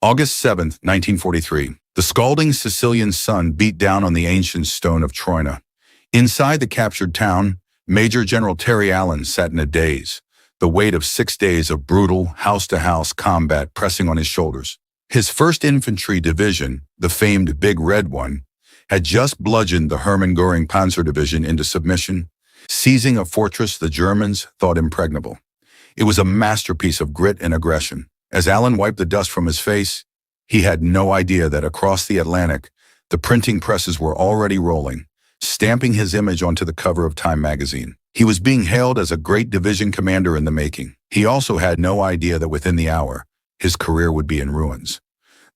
August 7, 1943. The scalding Sicilian sun beat down on the ancient stone of Troina. Inside the captured town, Major General Terry Allen sat in a daze, the weight of 6 days of brutal, house-to-house combat pressing on his shoulders. His 1st Infantry Division, the famed Big Red One, had just bludgeoned the Hermann Göring Panzer Division into submission, seizing a fortress the Germans thought impregnable. It was a masterpiece of grit and aggression. As Allen wiped the dust from his face, he had no idea that across the Atlantic, the printing presses were already rolling, stamping his image onto the cover of Time magazine. He was being hailed as a great division commander in the making. He also had no idea that within the hour, his career would be in ruins.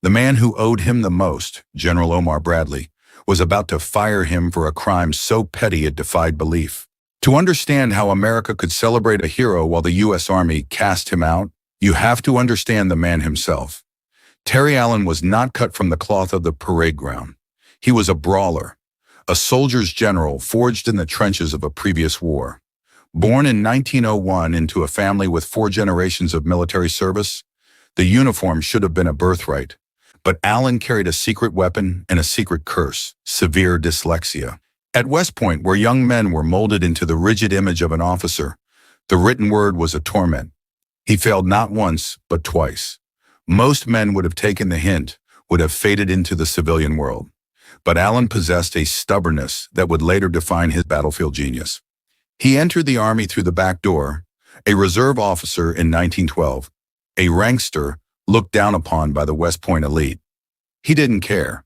The man who owed him the most, General Omar Bradley, was about to fire him for a crime so petty it defied belief. To understand how America could celebrate a hero while the U.S. Army cast him out, you have to understand the man himself. Terry Allen was not cut from the cloth of the parade ground. He was a brawler, a soldier's general forged in the trenches of a previous war. Born in 1901 into a family with 4 generations of military service, the uniform should have been a birthright. But Allen carried a secret weapon and a secret curse: severe dyslexia. At West Point, where young men were molded into the rigid image of an officer, the written word was a torment. He failed not once, but twice. Most men would have taken the hint, would have faded into the civilian world. But Allen possessed a stubbornness that would later define his battlefield genius. He entered the Army through the back door, a reserve officer in 1912, a rankster looked down upon by the West Point elite. He didn't care.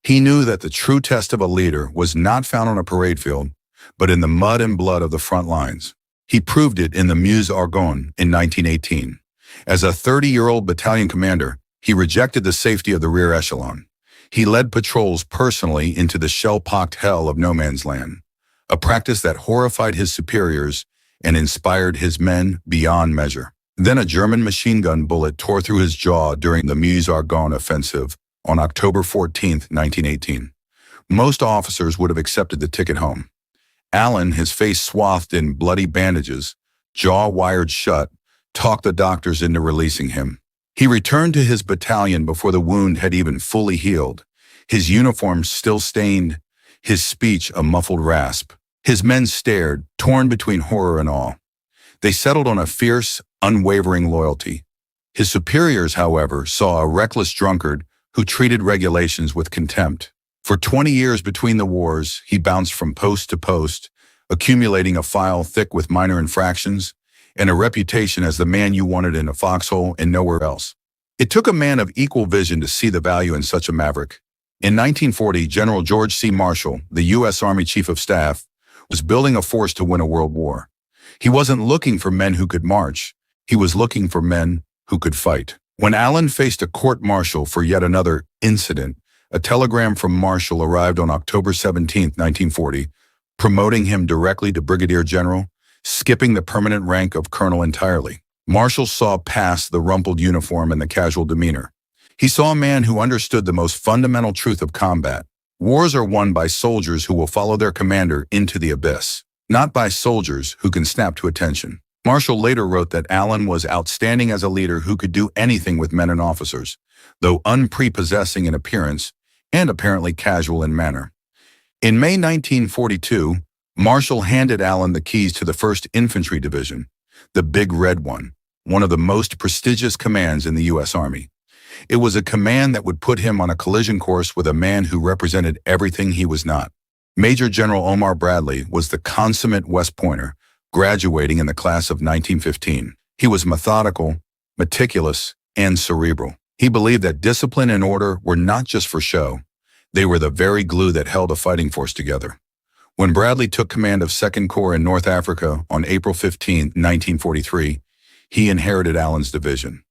He knew that the true test of a leader was not found on a parade field, but in the mud and blood of the front lines. He proved it in the Meuse Argonne in 1918. As a 30-year-old battalion commander, he rejected the safety of the rear echelon. He led patrols personally into the shell-pocked hell of no man's land, a practice that horrified his superiors and inspired his men beyond measure. Then a German machine gun bullet tore through his jaw during the Meuse Argonne offensive on October 14, 1918. Most officers would have accepted the ticket home. Allen, his face swathed in bloody bandages, jaw wired shut, talked the doctors into releasing him. He returned to his battalion before the wound had even fully healed, his uniform still stained, his speech a muffled rasp. His men stared, torn between horror and awe. They settled on a fierce, unwavering loyalty. His superiors, however, saw a reckless drunkard who treated regulations with contempt. For 20 years between the wars, he bounced from post to post, accumulating a file thick with minor infractions and a reputation as the man you wanted in a foxhole and nowhere else. It took a man of equal vision to see the value in such a maverick. In 1940, General George C. Marshall, the U.S. Army Chief of Staff, was building a force to win a world war. He wasn't looking for men who could march. He was looking for men who could fight. When Allen faced a court-martial for yet another incident, a telegram from Marshall arrived on October 17, 1940, promoting him directly to brigadier general, skipping the permanent rank of colonel entirely. Marshall saw past the rumpled uniform and the casual demeanor. He saw a man who understood the most fundamental truth of combat. Wars are won by soldiers who will follow their commander into the abyss, not by soldiers who can snap to attention. Marshall later wrote that Allen was outstanding as a leader who could do anything with men and officers, though unprepossessing in appearance and apparently casual in manner. In May 1942, Marshall handed Allen the keys to the 1st Infantry Division, the Big Red One of the most prestigious commands in the U.S. Army. It was a command that would put him on a collision course with a man who represented everything he was not. Major General Omar Bradley was the consummate West Pointer, graduating in the class of 1915. He was methodical, meticulous, and cerebral. He believed that discipline and order were not just for show. They were the very glue that held a fighting force together. When Bradley took command of 2nd Corps in North Africa on April 15, 1943, he inherited Allen's division.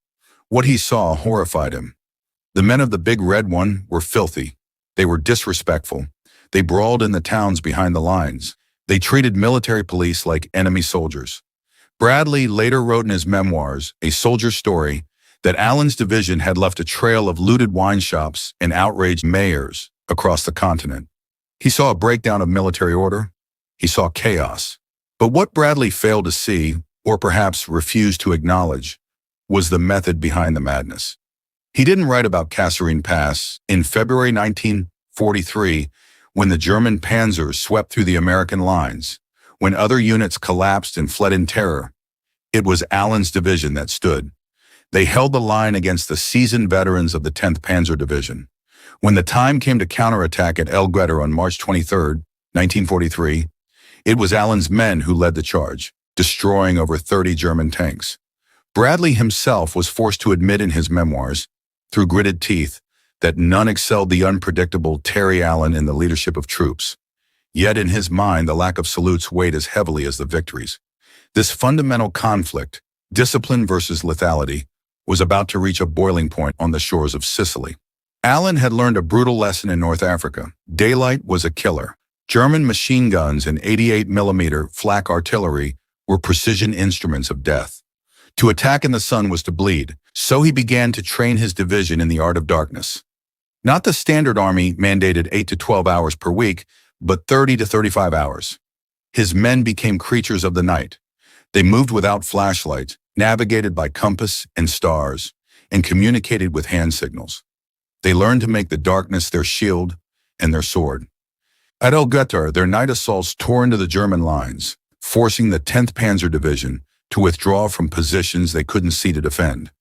What he saw horrified him. The men of the Big Red One were filthy. They were disrespectful. They brawled in the towns behind the lines. They treated military police like enemy soldiers. Bradley later wrote in his memoirs, A Soldier's Story, that Allen's division had left a trail of looted wine shops and outraged mayors across the continent. He saw a breakdown of military order. He saw chaos. But what Bradley failed to see, or perhaps refused to acknowledge, was the method behind the madness. He didn't write about Kasserine Pass in February 1943 when the German panzers swept through the American lines, when other units collapsed and fled in terror. It was Allen's division that stood. They held the line against the seasoned veterans of the 10th Panzer Division. When the time came to counterattack at El Guetter on March 23, 1943, it was Allen's men who led the charge, destroying over 30 German tanks. Bradley himself was forced to admit in his memoirs, through gritted teeth, that none excelled the unpredictable Terry Allen in the leadership of troops. Yet in his mind, the lack of salutes weighed as heavily as the victories. This fundamental conflict, discipline versus lethality, was about to reach a boiling point on the shores of Sicily. Allen had learned a brutal lesson in North Africa. Daylight was a killer. German machine guns and 88mm flak artillery were precision instruments of death. To attack in the sun was to bleed, so he began to train his division in the art of darkness. Not the standard army mandated 8 to 12 hours per week, but 30 to 35 hours. His men became creatures of the night. They moved without flashlights, navigated by compass and stars, and communicated with hand signals. They learned to make the darkness their shield and their sword. At El Guetter, their night assaults tore into the German lines, forcing the 10th Panzer Division to withdraw from positions they couldn't see to defend.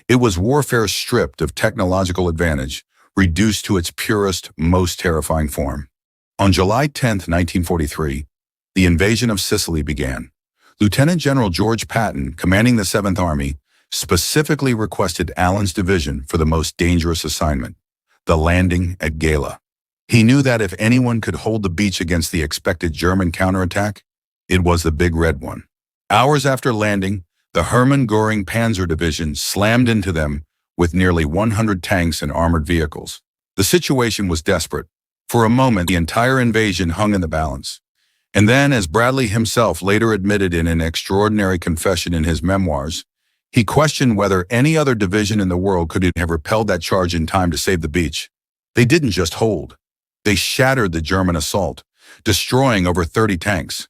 It was warfare stripped of technological advantage, reduced to its purest, most terrifying form. On July 10, 1943, the invasion of Sicily began. Lieutenant General George Patton, commanding the 7th Army, specifically requested Allen's division for the most dangerous assignment, the landing at Gela. He knew that if anyone could hold the beach against the expected German counterattack, it was the Big Red one. Hours after landing, the Hermann Göring Panzer Division slammed into them with nearly 100 tanks and armored vehicles. The situation was desperate. For a moment, the entire invasion hung in the balance. And then, as Bradley himself later admitted in an extraordinary confession in his memoirs, he questioned whether any other division in the world could have repelled that charge in time to save the beach. They didn't just hold. They shattered the German assault, destroying over 30 tanks.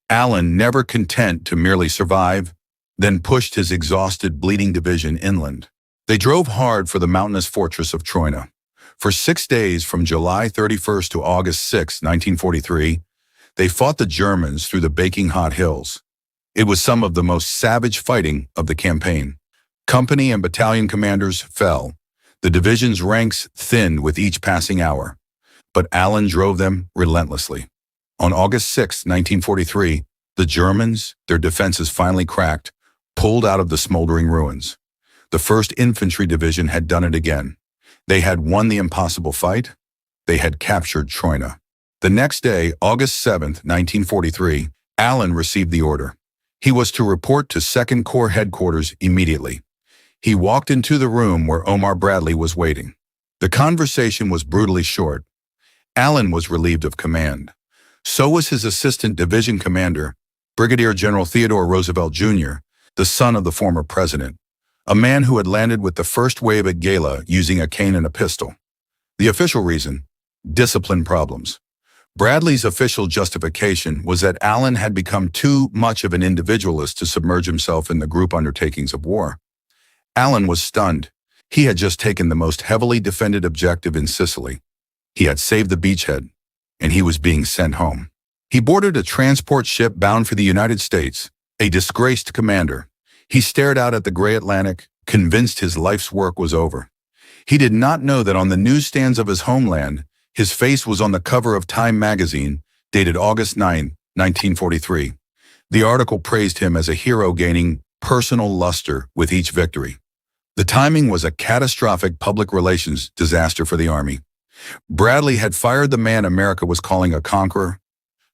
Allen, never content to merely survive, then pushed his exhausted, bleeding division inland. They drove hard for the mountainous fortress of Troina. For 6 days, from July 31st to August 6, 1943, they fought the Germans through the baking hot hills. It was some of the most savage fighting of the campaign. Company and battalion commanders fell. The division's ranks thinned with each passing hour. But Allen drove them relentlessly. On August 6, 1943, the Germans, their defenses finally cracked, pulled out of the smoldering ruins. The 1st Infantry Division had done it again. They had won the impossible fight. They had captured Troina. The next day, August 7, 1943, Allen received the order. He was to report to 2nd Corps headquarters immediately. He walked into the room where Omar Bradley was waiting. The conversation was brutally short. Allen was relieved of command. So was his assistant division commander, Brigadier General Theodore Roosevelt Jr., the son of the former president, a man who had landed with the first wave at Gela using a cane and a pistol. The official reason? Discipline problems. Bradley's official justification was that Allen had become too much of an individualist to submerge himself in the group undertakings of war. Allen was stunned. He had just taken the most heavily defended objective in Sicily. He had saved the beachhead, and he was being sent home. He boarded a transport ship bound for the United States, a disgraced commander. He stared out at the gray Atlantic, convinced his life's work was over. He did not know that on the newsstands of his homeland, his face was on the cover of Time magazine, dated August 9, 1943. The article praised him as a hero gaining personal luster with each victory. The timing was a catastrophic public relations disaster for the Army. Bradley had fired the man America was calling a conqueror.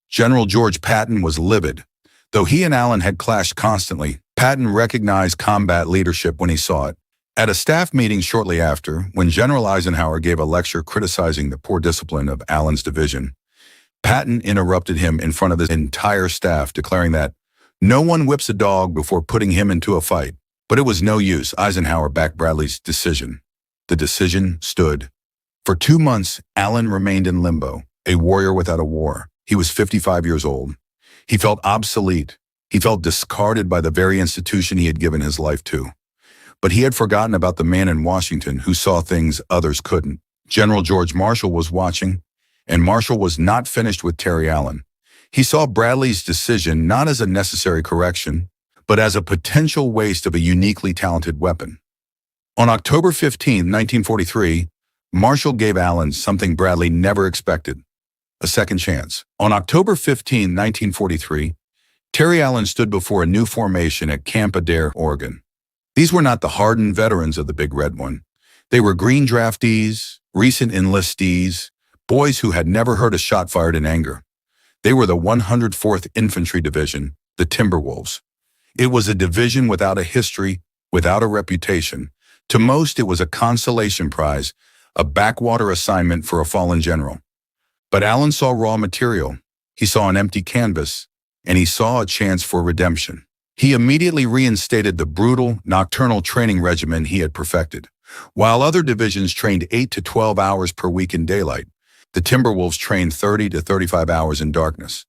General George Patton was livid. Though he and Allen had clashed constantly, Patton recognized combat leadership when he saw it. At a staff meeting shortly after, when General Eisenhower gave a lecture criticizing the poor discipline of Allen's division, Patton interrupted him in front of his entire staff, declaring that no one whips a dog before putting him into a fight. But it was no use. Eisenhower backed Bradley's decision. The decision stood. For 2 months, Allen remained in limbo, a warrior without a war. He was 55 years old. He felt obsolete. He felt discarded by the very institution he had given his life to. but he had forgotten about the man in Washington who saw things others couldn't. General George Marshall was watching, and Marshall was not finished with Terry Allen. He saw Bradley's decision not as a necessary correction, but as a potential waste of a uniquely talented weapon. On October 15, 1943, Marshall gave Allen something Bradley never expected: a second chance. On October 15, 1943, Terry Allen stood before a new formation at Camp Adair, Oregon. These were not the hardened veterans of the Big Red One. They were green draftees, recent enlistees, boys who had never heard a shot fired in anger. They were the 104th Infantry Division, the Timberwolves. It was a division without a history, without a reputation. To most, it was a consolation prize, a backwater assignment for a fallen general. But Allen saw raw material. He saw an empty canvas, and he saw a chance for redemption. He immediately reinstated the brutal, nocturnal training regimen he had perfected. While other divisions trained 8 to 12 hours per week in daylight, the Timberwolves trained 30 to 35 hours in darkness.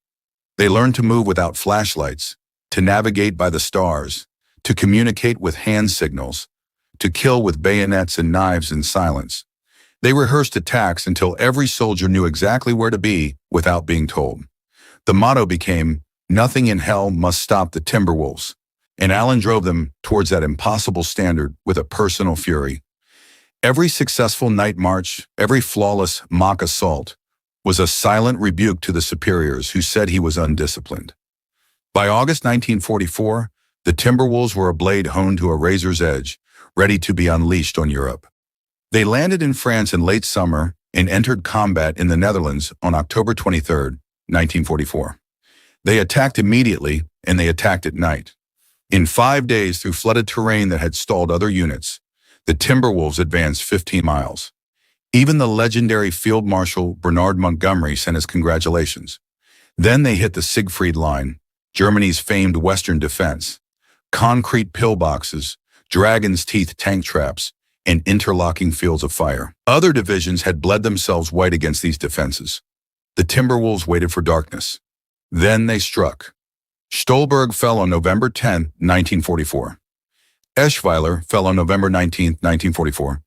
They learned to move without flashlights, to navigate by the stars, to communicate with hand signals, to kill with bayonets and knives in silence. They rehearsed attacks until every soldier knew exactly where to be without being told. The motto became, "Nothing in hell must stop the Timberwolves," and Allen drove them towards that impossible standard with a personal fury. Every successful night march, every flawless mock assault, was a silent rebuke to the superiors who said he was undisciplined. By August 1944, the Timberwolves were a blade honed to a razor's edge, ready to be unleashed on Europe. They landed in France in late summer and entered combat in the Netherlands on October 23, 1944. They attacked immediately, and they attacked at night. In 5 days, through flooded terrain that had stalled other units, the Timberwolves advanced 15 miles. Even the legendary Field Marshal Bernard Montgomery sent his congratulations. Then they hit the Siegfried Line, Germany's famed Western defense. Concrete pillboxes, dragon's teeth tank traps, and interlocking fields of fire. Other divisions had bled themselves white against these defenses. The Timberwolves waited for darkness. Then they struck. Stolberg fell on November 10, 1944. Eschweiler fell on November 19, 1944.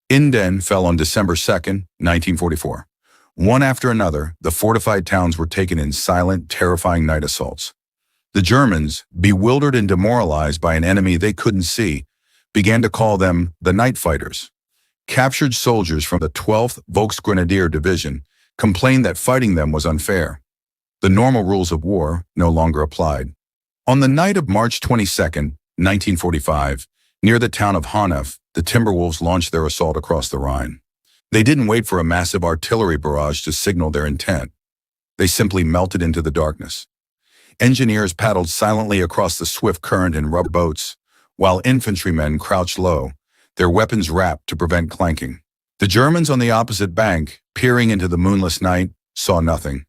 Inden fell on December 2, 1944. One after another, the fortified towns were taken in silent, terrifying night assaults. The Germans, bewildered and demoralized by an enemy they couldn't see, began to call them the Night Fighters. Captured soldiers from the 12th Volksgrenadier Division complained that fighting them was unfair. The normal rules of war no longer applied. On the night of March 22, 1945, near the town of Honnef, the Timberwolves launched their assault across the Rhine. They didn't wait for a massive artillery barrage to signal their intent. They simply melted into the darkness. Engineers paddled silently across the swift current in rubber boats, while infantrymen crouched low, their weapons wrapped to prevent clanking. The Germans on the opposite bank, peering into the moonless night, saw nothing.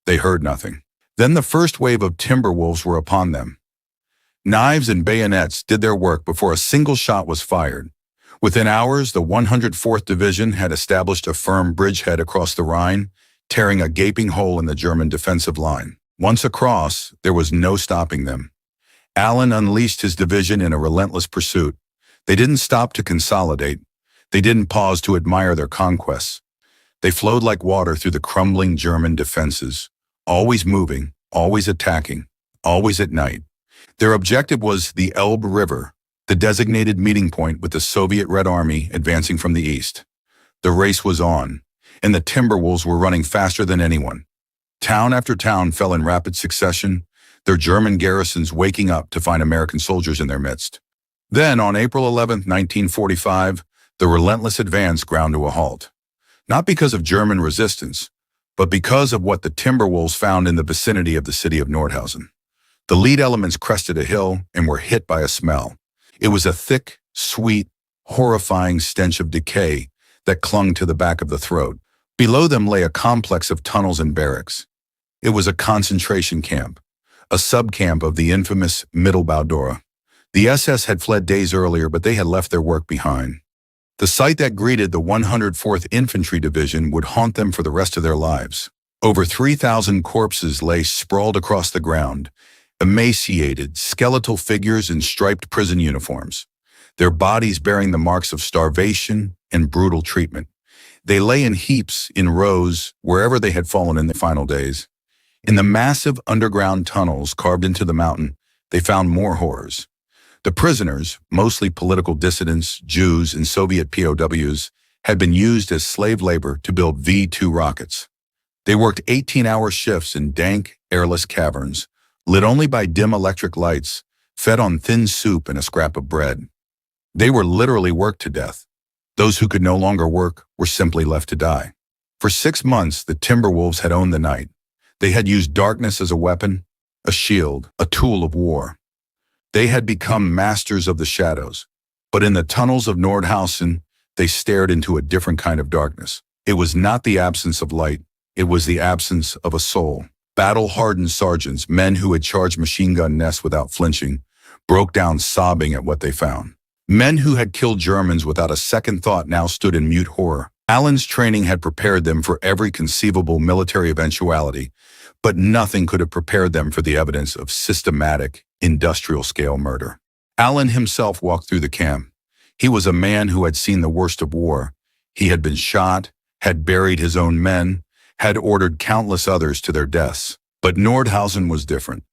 They heard nothing. Then the first wave of Timberwolves were upon them. Knives and bayonets did their work before a single shot was fired. Within hours, the 104th Division had established a firm bridgehead across the Rhine, tearing a gaping hole in the German defensive line. Once across, there was no stopping them. Allen unleashed his division in a relentless pursuit. They didn't stop to consolidate. They didn't pause to admire their conquests. They flowed like water through the crumbling German defenses, always moving, always attacking, always at night. Their objective was the Elbe River, the designated meeting point with the Soviet Red Army advancing from the east. The race was on, and the Timberwolves were running faster than anyone. Town after town fell in rapid succession, their German garrisons waking up to find American soldiers in their midst. Then, on April 11, 1945, the relentless advance ground to a halt. Not because of German resistance, but because of what the Timberwolves found in the vicinity of the city of Nordhausen. The lead elements crested a hill and were hit by a smell. It was a thick, sweet, horrifying stench of decay that clung to the back of the throat. Below them lay a complex of tunnels and barracks. It was a concentration camp, a subcamp of the infamous Mittelbau-Dora. The SS had fled days earlier, but they had left their work behind. The sight that greeted the 104th Infantry Division would haunt them for the rest of their lives. Over 3,000 corpses lay sprawled across the ground, emaciated, skeletal figures in striped prison uniforms. their bodies bearing the marks of starvation and brutal treatment. They lay in heaps, in rows, wherever they had fallen in the final days. In the massive underground tunnels carved into the mountain, they found more horrors. The prisoners, mostly political dissidents, Jews, and Soviet POWs, had been used as slave labor to build V-2 rockets. They worked 18-hour shifts in dank, airless caverns, lit only by dim electric lights, fed on thin soup and a scrap of bread. They were literally worked to death. Those who could no longer work were simply left to die. For 6 months, the Timberwolves had owned the night. They had used darkness as a weapon, a shield, a tool of war. They had become masters of the shadows. But in the tunnels of Nordhausen, they stared into a different kind of darkness. It was not the absence of light. It was the absence of a soul. Battle-hardened sergeants, men who had charged machine gun nests without flinching, broke down sobbing at what they found. Men who had killed Germans without a second thought now stood in mute horror. Allen's training had prepared them for every conceivable military eventuality, but nothing could have prepared them for the evidence of systematic, industrial-scale murder. Allen himself walked through the camp. He was a man who had seen the worst of war. He had been shot, had buried his own men, had ordered countless others to their deaths. But Nordhausen was different.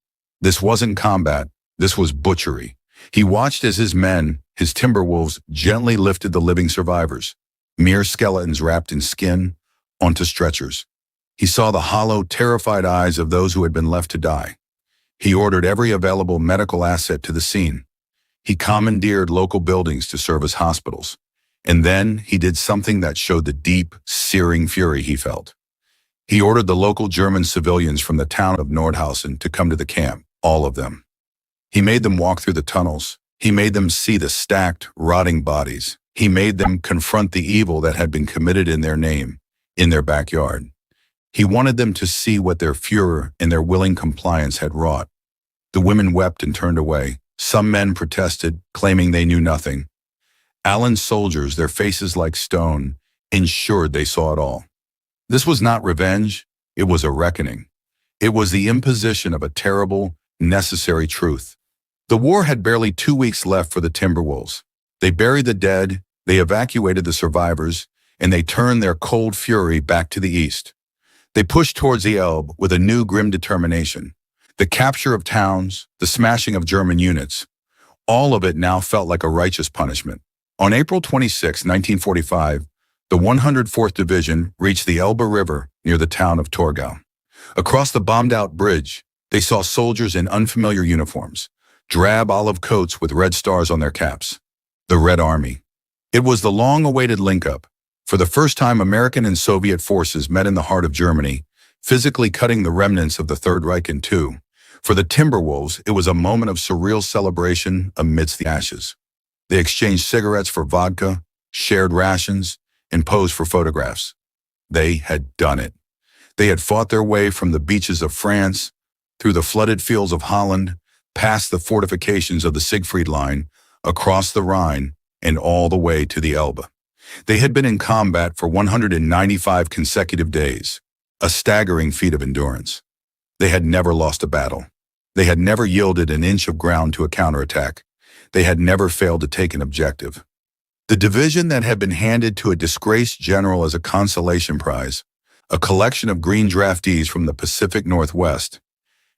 This wasn't combat, this was butchery. He watched as his men, his Timberwolves, gently lifted the living survivors, mere skeletons wrapped in skin, onto stretchers. He saw the hollow, terrified eyes of those who had been left to die. He ordered every available medical asset to the scene. He commandeered local buildings to serve as hospitals. And then he did something that showed the deep, searing fury he felt. He ordered the local German civilians from the town of Nordhausen to come to the camp, all of them. He made them walk through the tunnels. He made them see the stacked, rotting bodies. He made them confront the evil that had been committed in their name, in their backyard. He wanted them to see what their Führer and their willing compliance had wrought. The women wept and turned away. Some men protested, claiming they knew nothing. Allen's soldiers, their faces like stone, ensured they saw it all. This was not revenge, it was a reckoning. It was the imposition of a terrible, necessary truth. The war had barely 2 weeks left for the Timberwolves. They buried the dead, they evacuated the survivors, and they turned their cold fury back to the east. They pushed towards the Elbe with a new grim determination. The capture of towns, the smashing of German units, all of it now felt like a righteous punishment. On April 26, 1945, the 104th Division reached the Elbe River near the town of Torgau. Across the bombed-out bridge, they saw soldiers in unfamiliar uniforms, drab olive coats with red stars on their caps. The Red Army. It was the long-awaited link-up. For the first time, American and Soviet forces met in the heart of Germany, physically cutting the remnants of the Third Reich in two. For the Timberwolves, it was a moment of surreal celebration amidst the ashes. They exchanged cigarettes for vodka, shared rations, and posed for photographs. They had done it. They had fought their way from the beaches of France, through the flooded fields of Holland, past the fortifications of the Siegfried Line, across the Rhine, and all the way to the Elbe. They had been in combat for 195 consecutive days, a staggering feat of endurance. They had never lost a battle. They had never yielded an inch of ground to a counterattack. They had never failed to take an objective. The division that had been handed to a disgraced general as a consolation prize, a collection of green draftees from the Pacific Northwest,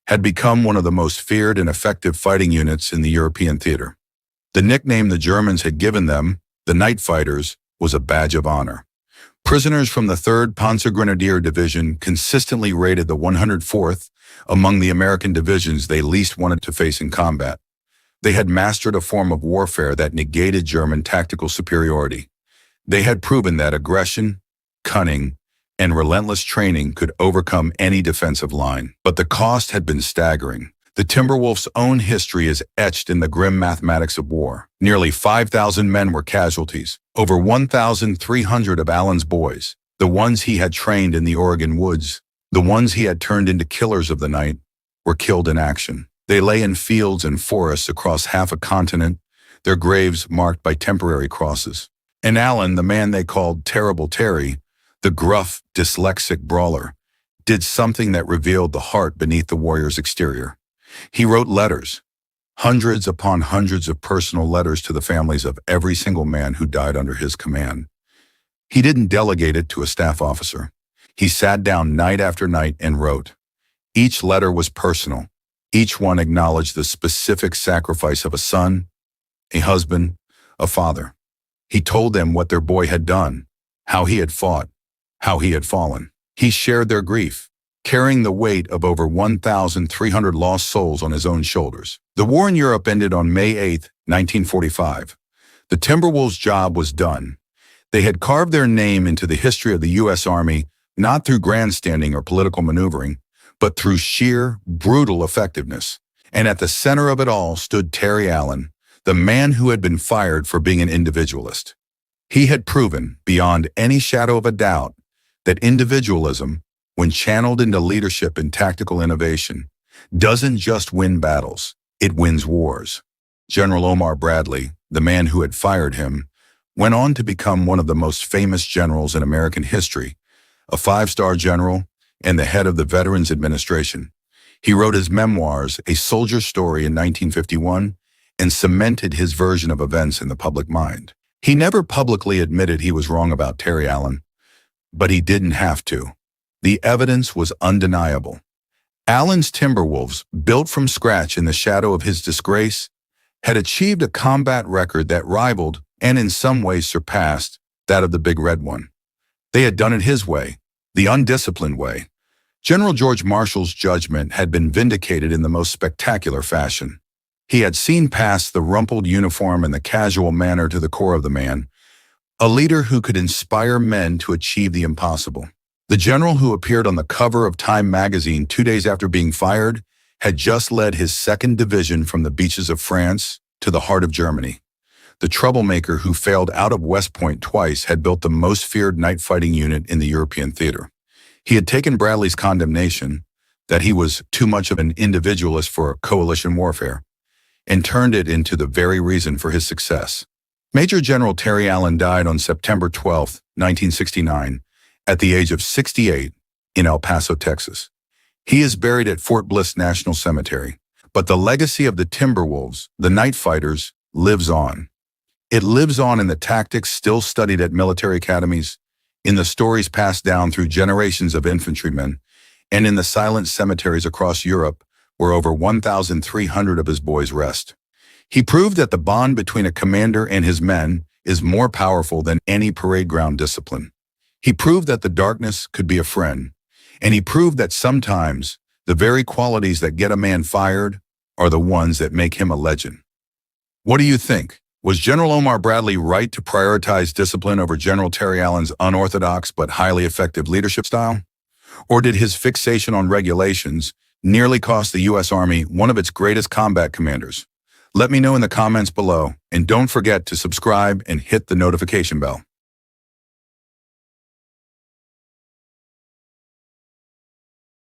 had become one of the most feared and effective fighting units in the European theater. The nickname the Germans had given them, the Night Fighters, was a badge of honor. Prisoners from the 3rd Panzergrenadier Division consistently rated the 104th among the American divisions they least wanted to face in combat. They had mastered a form of warfare that negated German tactical superiority. They had proven that aggression, cunning, and relentless training could overcome any defensive line. But the cost had been staggering. The Timberwolves' own history is etched in the grim mathematics of war. Nearly 5,000 men were casualties. Over 1,300 of Allen's boys, the ones he had trained in the Oregon woods, the ones he had turned into killers of the night, were killed in action. They lay in fields and forests across half a continent, their graves marked by temporary crosses. And Allen, the man they called Terrible Terry, the gruff, dyslexic brawler, did something that revealed the heart beneath the warrior's exterior. He wrote letters. hundreds upon hundreds of personal letters to the families of every single man who died under his command. He didn't delegate it to a staff officer. He sat down night after night and wrote. Each letter was personal. Each one acknowledged the specific sacrifice of a son, a husband, a father. He told them what their boy had done, how he had fought, how he had fallen. He shared their grief, carrying the weight of over 1,300 lost souls on his own shoulders. The war in Europe ended on May 8, 1945. The Timberwolves' job was done. They had carved their name into the history of the U.S. Army, not through grandstanding or political maneuvering, but through sheer, brutal effectiveness. And at the center of it all stood Terry Allen, the man who had been fired for being an individualist. He had proven, beyond any shadow of a doubt, that individualism, when channeled into leadership and tactical innovation, doesn't just win battles, it wins wars. General Omar Bradley, the man who had fired him, went on to become one of the most famous generals in American history, a 5-star general and the head of the Veterans Administration. He wrote his memoirs, A Soldier's Story, in 1951, and cemented his version of events in the public mind. He never publicly admitted he was wrong about Terry Allen, but he didn't have to. The evidence was undeniable. Allen's Timberwolves, built from scratch in the shadow of his disgrace, had achieved a combat record that rivaled, and in some ways surpassed, that of the Big Red One. They had done it his way, the undisciplined way. General George Marshall's judgment had been vindicated in the most spectacular fashion. He had seen past the rumpled uniform and the casual manner to the core of the man, a leader who could inspire men to achieve the impossible. The general who appeared on the cover of Time magazine 2 days after being fired had just led his 2nd Division from the beaches of France to the heart of Germany. The troublemaker who failed out of West Point twice had built the most feared night fighting unit in the European theater. He had taken Bradley's condemnation, that he was too much of an individualist for coalition warfare, and turned it into the very reason for his success. Major General Terry Allen died on September 12, 1969, at the age of 68 in El Paso, Texas. He is buried at Fort Bliss National Cemetery, but the legacy of the Timberwolves, the night fighters, lives on. It lives on in the tactics still studied at military academies, in the stories passed down through generations of infantrymen, and in the silent cemeteries across Europe where over 1,300 of his boys rest. He proved that the bond between a commander and his men is more powerful than any parade ground discipline. He proved that the darkness could be a friend, and he proved that sometimes the very qualities that get a man fired are the ones that make him a legend. What do you think? Was General Omar Bradley right to prioritize discipline over General Terry Allen's unorthodox but highly effective leadership style? Or did his fixation on regulations nearly cost the U.S. Army one of its greatest combat commanders? Let me know in the comments below, and don't forget to subscribe and hit the notification bell.